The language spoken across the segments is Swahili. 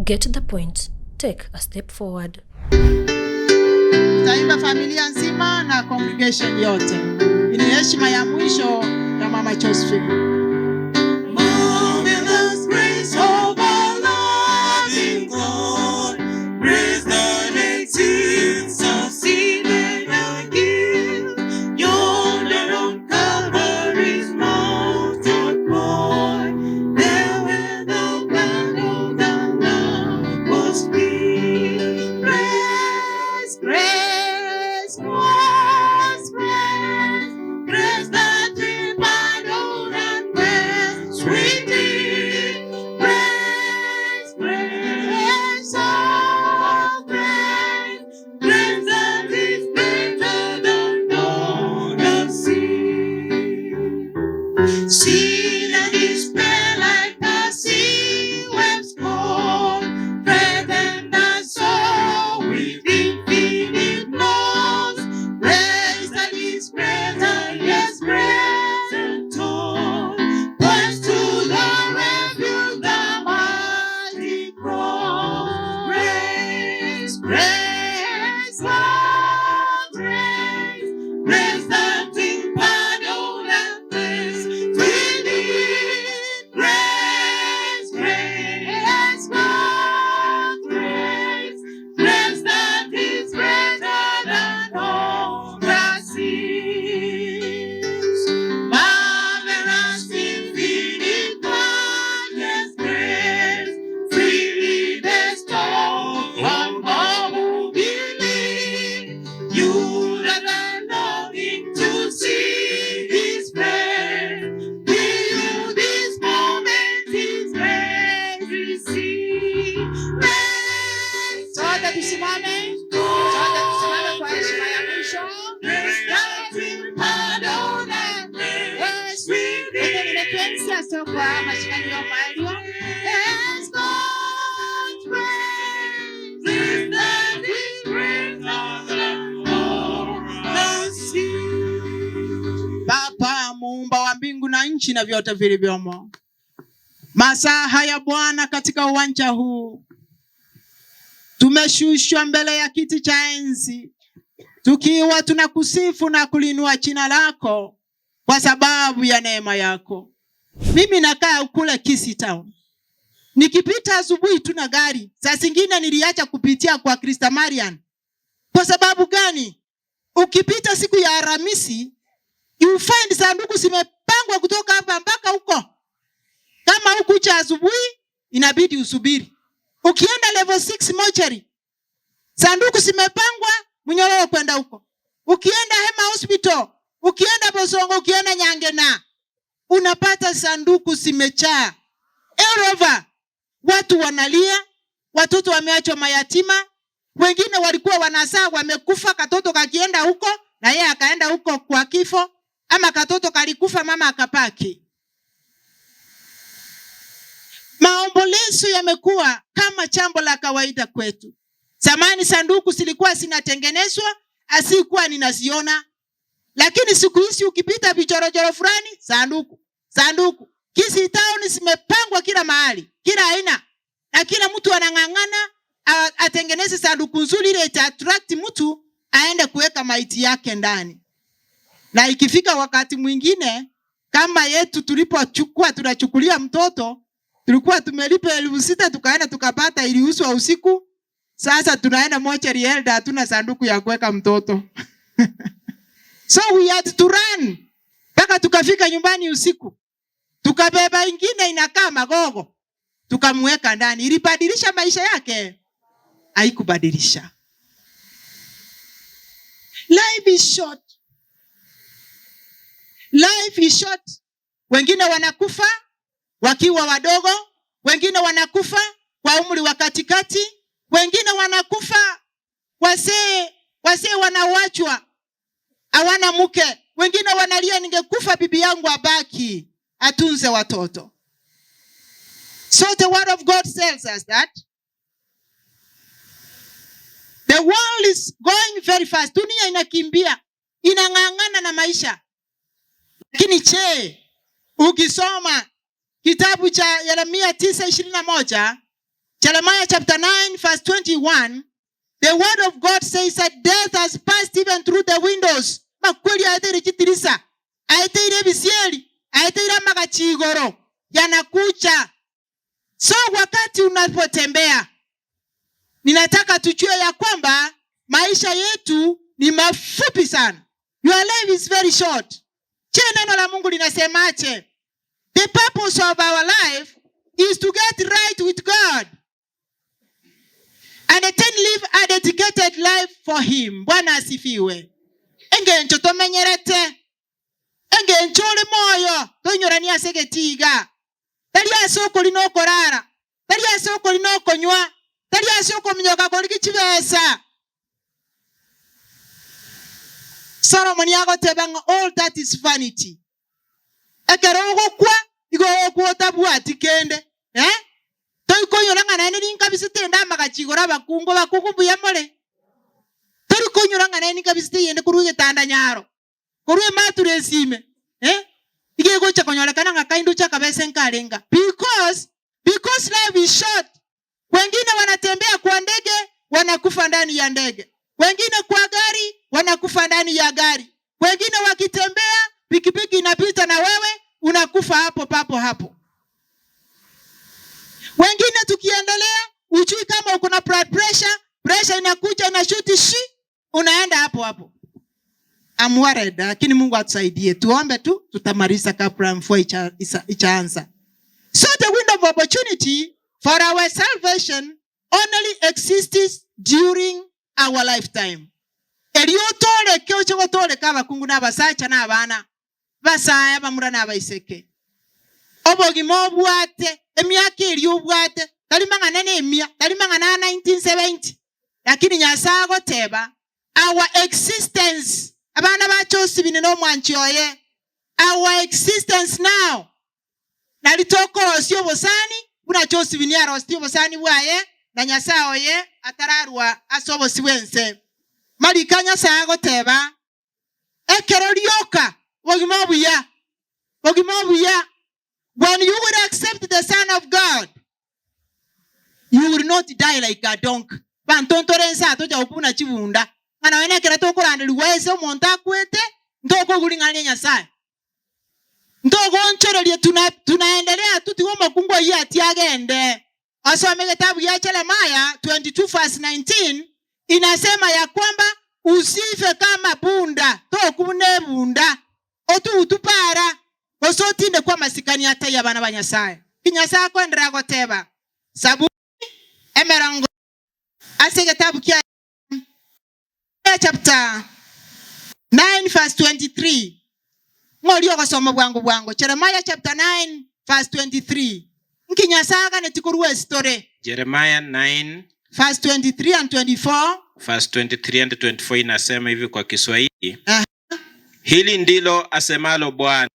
Get the point. Take a step forward. Taimba familia nzima na congregation yote. Ni heshima ya mwisho ya Mama Josephine. Baba muumba wa mbingu na nchi na vyote vilivyomo, masaa haya Bwana, katika uwanja huu tumeshushwa mbele ya kiti cha enzi, tukiwa tunakusifu na kulinua jina lako kwa sababu ya neema yako. Mimi nakaa kule Kisii Town. Nikipita asubuhi tuna gari. Saa zingine niliacha kupitia kwa Krista Marian. Kwa sababu gani? Ukipita siku ya Alhamisi, you find sanduku zimepangwa kutoka hapa mpaka huko. Kama hukuja asubuhi, inabidi usubiri. Ukienda level 6 mortuary, sanduku zimepangwa mnyororo kwenda huko. Ukienda Hema Hospital, ukienda Bosongo, ukienda Nyangena, unapata sanduku zimejaa. Erova, watu wanalia, watoto wameachwa mayatima, wengine walikuwa wanazaa wamekufa, katoto kakienda huko na yeye akaenda huko kwa kifo, ama katoto kalikufa mama akapaki. Maombolezo yamekuwa kama jambo la kawaida kwetu. Zamani sanduku zilikuwa zinatengenezwa, asikuwa ninaziona. Lakini siku hizi ukipita vichorojoro fulani, sanduku. Kisii Town zimepangwa kila mahali, kila aina. Na kila mtu anang'ang'ana atengeneze sanduku nzuri ile ita attract mtu aende kuweka maiti yake ndani. Na ikifika wakati mwingine kama yetu tulipochukua tunachukulia mtoto, tulikuwa tumelipa 6,000 tukaenda tukapata iliuzwa usiku. Sasa tunaenda mortuary elder, hatuna sanduku ya kuweka mtoto. So we had to run. Mpaka tukafika nyumbani usiku. Tukabeba ingine inakaa magogo. Tukamweka ndani. Ilibadilisha maisha yake? Haikubadilisha. Life is short. Life is short. Wengine wanakufa wakiwa wadogo, wengine wanakufa kwa umri wa katikati, wengine wanakufa wazee wanawachwa hawana mke, wengine wanalia ningekufa bibi yangu abaki atunze watoto. So the word of God tells us that the world is going very fast. Dunia inakimbia, inang'ang'ana na maisha. Lakini ukisoma kitabu cha Yeremia 9:21, Jeremiah chapter 9 verse 21, the word of God says that death has passed even through the windows. Makweli aitire chitirisa, aitire bisieli, aitire magachigoro, yanakucha. So wakati unapotembea, ninataka tujue ya kwamba maisha yetu ni mafupi sana. Your life is very short. Neno la Mungu linasemaje? The purpose of our life is to get right with God and then live a dedicated life for him. Bwana asifiwe. Engencho tomenyerete. Engencho le moyo. Tonyorani asegetiga. Tali asoko lino korara. Tali asoko lino konywa. Tali asoko mnyoka koliki chivesa. Solomon yago tebanga, all that is vanity. Ekero kwa igo kwa tabuati kende. Toi konyo langa na nini kabisite enda magachigora bakungu buyamole. Toi konyo langa na nini kabisite yende kuruge tanda nyaro. Kuruge mature sime. Ige gocha konyo kana ngakaindo cha kabese nkalenga. Because life is short. Wengine wanatembea kwa ndege, wanakufa ndani ya ndege. Wengine kwa gari, wanakufa ndani ya gari. Wengine wakitembea, pikipiki inapita na wewe, unakufa hapo papo hapo. Wengine tukiendelea, ujui kama uko na blood pressure inakuja inashuti unaenda hapo hapo. I'm worried, lakini Mungu atusaidie. Tuombe tu, tutamaliza kabla mvua ichaanza. So the window of opportunity for our salvation only exists during our lifetime. Eliotole kyocho tole kaba kungu na basacha na abana. Basaya bamura na baiseke. Obogimo bwate, emyaka eliyo bwate, talimanga nene emya, talimanga na 1970. Lakini Nyasaye teba, our existence, abana bacho sibine no mwanchoye. Our existence now. Nalitoko osio bosani, una chosi biniara osio bosani bwaye. Na Nyasaye oye atararwa asobo siwense. Malika Nyasaye teba, ekero lyoka wogimobuya. When you would accept the Son of God, you will not die like a donkey. Bantontorensa toja upuna chibunda. Ana wene kera toko landeliweze monta kwete, ntoko gulingania Nyasaye. Ntoko onchorelie tunaendelea tutiwo makungwa hii atiagende. Asome kitabu ya Jeremiah 22 verse 19 inasema ya kwamba usife kama bunda, tokune bunda, otu utupara, osotinde kwa masikani hata ya bana ba Nyasaye. Kinyasaye kwendera goteba. Sabu emerango ase kitabu kia chapter 9 verse 23. Ngoli okasoma bwangu. Jeremiah chapter 9 verse 23. Nkinyasaga netikuruwe story. Jeremiah 9 verse 23 and 24. Verse 23 and 24 inasema hivi kwa Kiswahili. Hili ndilo asemalo Bwana.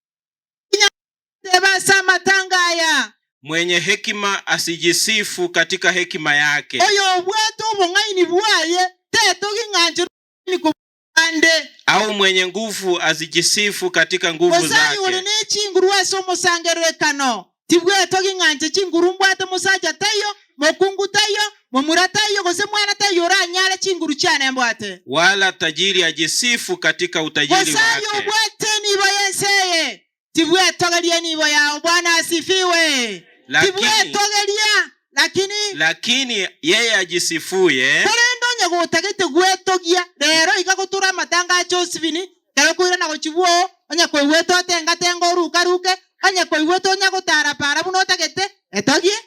Tebasa matangaya. Mwenye hekima asijisifu katika hekima yake. Oyo bwato bongaini bwaye teto ginganjiro ni kubande. Au mwenye nguvu asijisifu katika nguvu zake. Wasani ulene chingurwa somo sangerekano. Tibwe togi nganje chinguru ate musaja tayo, mokungu tayo, momura tayo, kose mwana tayo ranyala chinguru chane mbwate. Wala tajiri ajisifu katika utajiri wake. Wasayo bwate nibo Enseye. Tibwe togalia nibo yao, Bwana asifiwe. Tibwe togalia, lakini yeye ajisifuye. Kolendo nyago tagete gwetogia, lero ikakutura matanga Josephine, kero kuira na gochibuo, onya kweweto tenga tengo ruke. Anya kwa iweto nyako tarapara bunota gete etogie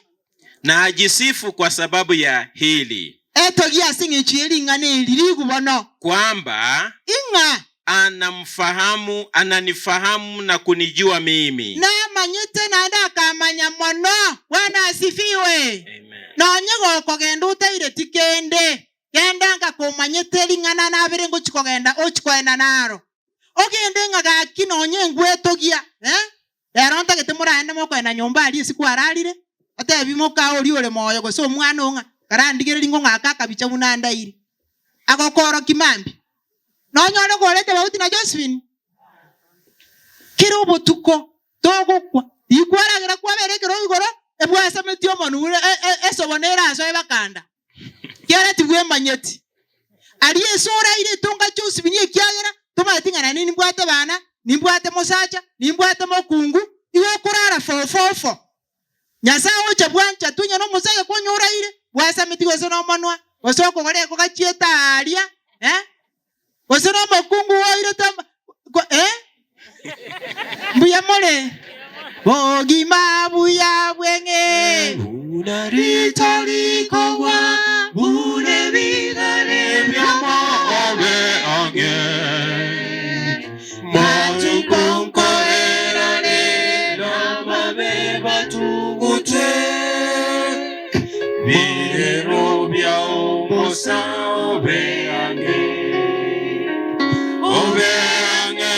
na ajisifu kwa sababu ya hili etogie asingi chiri ngane liligu bono kwamba inga ananifahamu na kunijua mimi na manyite na ndaka manya mono. Bwana asifiwe. Amen. Na nyego kogenda utaire tikende kenda nga komanyite lingana na birengo chikogenda ochikoenda naro ogende nga gakino nyengwetogia Eronta gete murande moko na nyomba ali siku aralire ate bimoka oli ole moyo go so mwana onga karandigere lingo ngaka kabicha munanda iri agokoro kimambi no nyone go lete bauti na Josephine kiro botuko togo kwa ikwara gira kwa bere kiro igoro Ebwasamete omonure esobonera aso ebakanda. Kiara tibwe manyeti. Ali esora ile tonga cyose binye kyagera tomatingana nini mbwate bana, nimbwate mosacha, nimbwate mokungu, iwe kurara fofofo. Nyasa ocha bwancha tunya no musaya konyora ile, bwasamete goso no manwa, osoko gore ko gachieta alia, goso no mokungu oire tamba, Buya mole. Bogima buya bwenge. Unari kowa. Bune bigare byamo obe ange. Matu konko erane. Namabe batugute. Bigero bya obosa obe ange. Obe ange.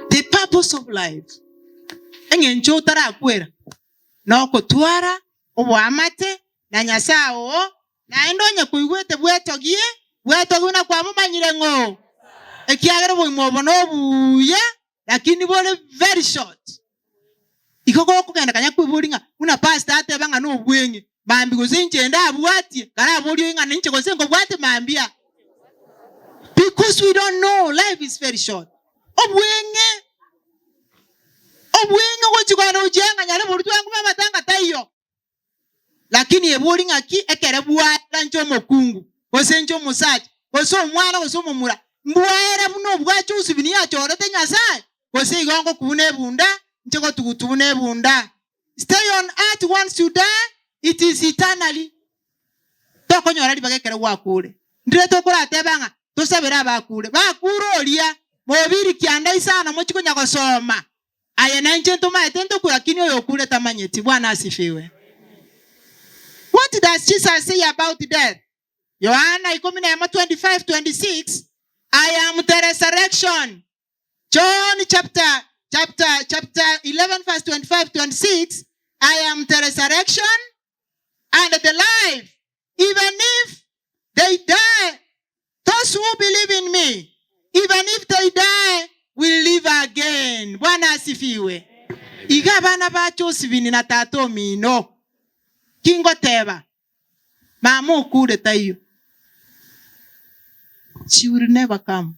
The purpose of life. Engencho tarakwera. No kotwara obwamate na nyasao na endonya kuigwete bwetogie bwetoguna kwa mumanyire ngo. Ekiagere bwo mobono buya lakini bole very short. Ikoko kugenda kanya kwibulinga una pastor ate banga no bwenge bambi gozinje nda abwatie kara boli inga ninche gozengo bwate mambia. Because we don't know, life is very short. Obwenge gochigwana ujenga nyale boli twangu mamatanga tayo. Lakini ebulinga ki ekere bwata ncho mokungu gosenjo musacha goso mwana goso mumura mbwera buno bwacho usibini achorete nyasaye gose igongo kubune bunda nchego tugutubune bunda. Stay on earth once you die, it is eternally. Tokonyora libagekere wakure ndire tokora tebanga tosabera bakure olia mobiri kyanda isana mochiko nyakosoma aya nanje ntoma etento kuyakini oyokure tamanyeti. Bwana asifiwe. What does Jesus say about death? Yohana 25:26. I am the resurrection. John chapter 11 verse 25-26. I am the resurrection and the life. Even if they die, those who believe in me, even if they die, will live again. Bwana asifiwe. Iga bana bacho sibini na tato mino. Kingo teba. Mamu kure tayo. She will never come.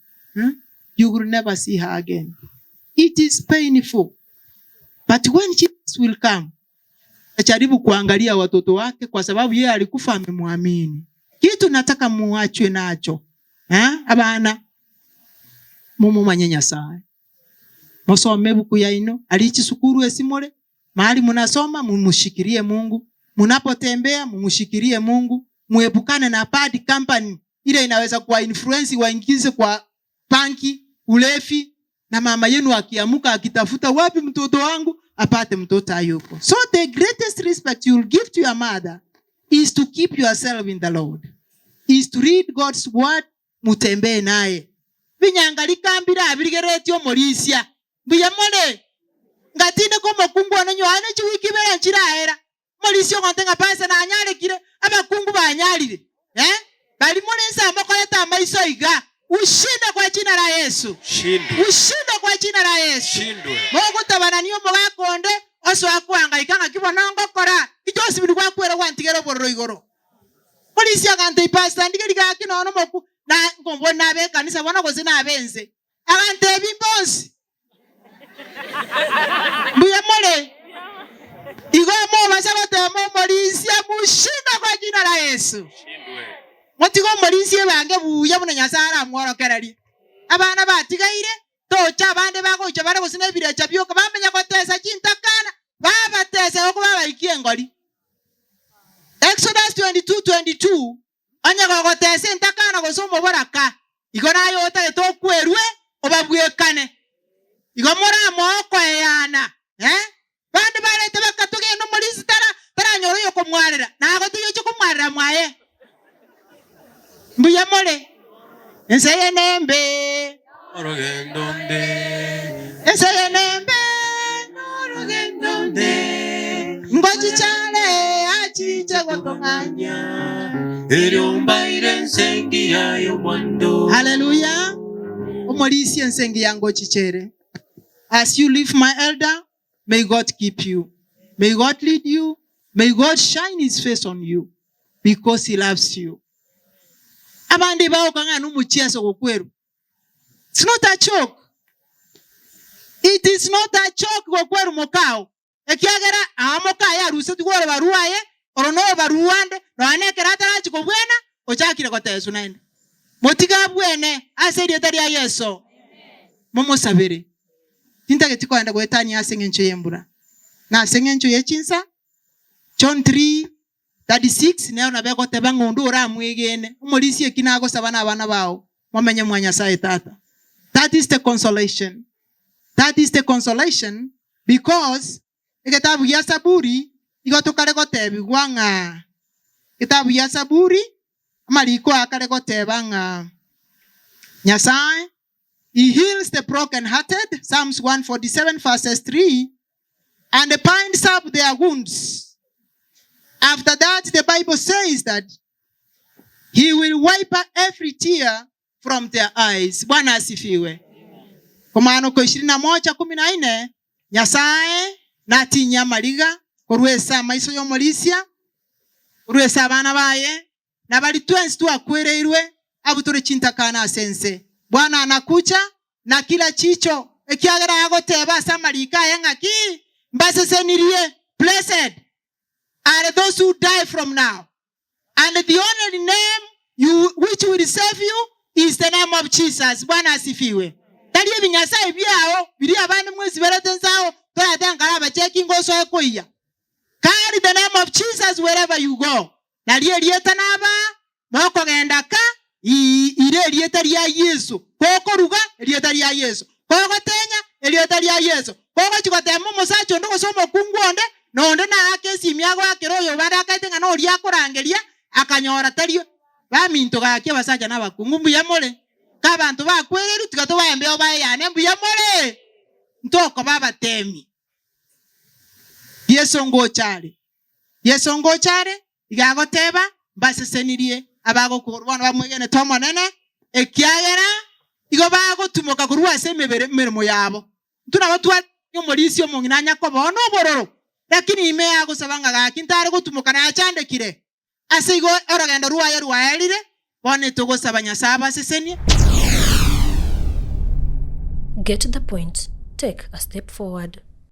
You will never see her again. It is painful. But when Jesus will come, ajaribu kuangalia watoto wake kwa sababu yeye alikufa amemwamini. Kitu nataka muachwe nacho. Abana mumu manyenya sae. Musome buku ya ino, alichi sukuru esimole, mahali munasoma mumushikirie Mungu. Munapotembea mumushikirie Mungu. Muepukane na bad company. Ile inaweza kuwa influence waingize kwa panki, ulefi, na mama yenu akiamuka akitafuta wapi mtoto wangu apate mtoto ayuko. So the greatest respect you will give to your mother is to keep yourself in the Lord. Is to read God's word, mutembe naye. Binyangalika mbira abirigereti omorisia. Biyamole. Ngatinde ko makungu ananyo ane chiwiki bera nchiraera. Morisio ngontenga pasa na anyale kire abakungu banyalire. Bali monesa amakoleta maiso iga. Ushinda kwa jina la Yesu. Ushinda kwa jina la Yesu. Mungu tabananiyo mugakonde oso akwanga kibona ngokora. Ijosi biri kwa kwera wantigero bororo igoro. Polisi agante ipasta ndigeriga kinono moku na ngombo nabe kanisa bona gozi nabenze. Agante bimbosi. Mbuya mole. Igomo basabate mo polisi mushinda kwa jina la Yesu. Motigo molisi bange buya buna nyasara mworokereri. Abana batigaire tocha bande bagocha bare gusine birecha byo kabamenya kotesa kintakana babatesa okuba baikie ngoli. Exodus 22:22 anya gogotesa intakana gosomo boraka igona yota etokwerwe obabwekane igomora moko yana bande barete bakatuge no molisi tara nyoro yo komwarera nago tuyo cyo komwarera mwaye Mbuya mole. Enseye nembe. Enseye nembe. Ngoji chale achiche gotonganya. Hallelujah. Omolisi ensengi yango chichere. As you live, my elder, may God keep you. May God lead you. May God shine his face on you because he loves you. Abandi bao kanga numuchieso kokweru. It's not a joke. It is not a joke kokweru mokao. Ekiagera amoka ya rusetu gore baruaye orono baruande no anekera tarachi kobwena ochakire kotesu naende. Motiga bwene asedi tari ya Yesu. Momo sabere. Tintage tiko enda goetani asengencho yembura. Na asengencho yechinsa. John 3:36 neo nabeko tebanga undu ora mwegene. Umolisi ekinago sabana abana bao. Momenye mwanya sae tata. That is the consolation. That is the consolation because ikitabu ya Saburi igotokare gotebi gwanga. Kitabu ya Saburi amaliko akare gotebanga. Nyasaye, he heals the broken-hearted, Psalms 147 verses 3, and binds up their wounds. After that, the Bible says that he will wipe every tear from their eyes. Bwana asifiwe. Kwa maana kwa 21:14, Nyasaye natinya maliga kurwesa maiso y'omolisia kurwesa abana baye na bali twensi twakwereirwe abutore chintakana asense. Bwana anakucha na kila chicho ekiagera agoteba samalika yangaki mbasesenirie. Blessed are those who die from now, and the only name which will save you is the name of Jesus. Bwana asifiwe. Tali ebinyasa ebyao biri abandi mwezi beretensao toyatangala abacheki ngoso ekoya. Carry the name of Jesus wherever you go. Nali elieta naba moko gendaka ile elieta lya Yesu. Koko ruga elieta lya Yesu. Koko tenya elieta lya Yesu. Koko chikotemo musacho ndo somo kungwonde nonde na akesi myago akiroyo barakaitenga no lya korangeria akanyora talio baminto gake basaja nabakungu ya mole kabantu bakweru tigato bayambe obayane mbuya mole ntoko babatemi. Yesu ngo chale igagoteba basesenirie abago kurwana bamwegene tomonene ekiagera igo bago tumoka kurwa semebere mermo yabo tunabotwa nyomolisi omunginanya ko bono bororo lakini ime yago sabanga gakintare gutumoka na achandekire asigo oragendo ruwaye rwaelire bone togo sabanya saba sesenie. Get the point. Take a step forward.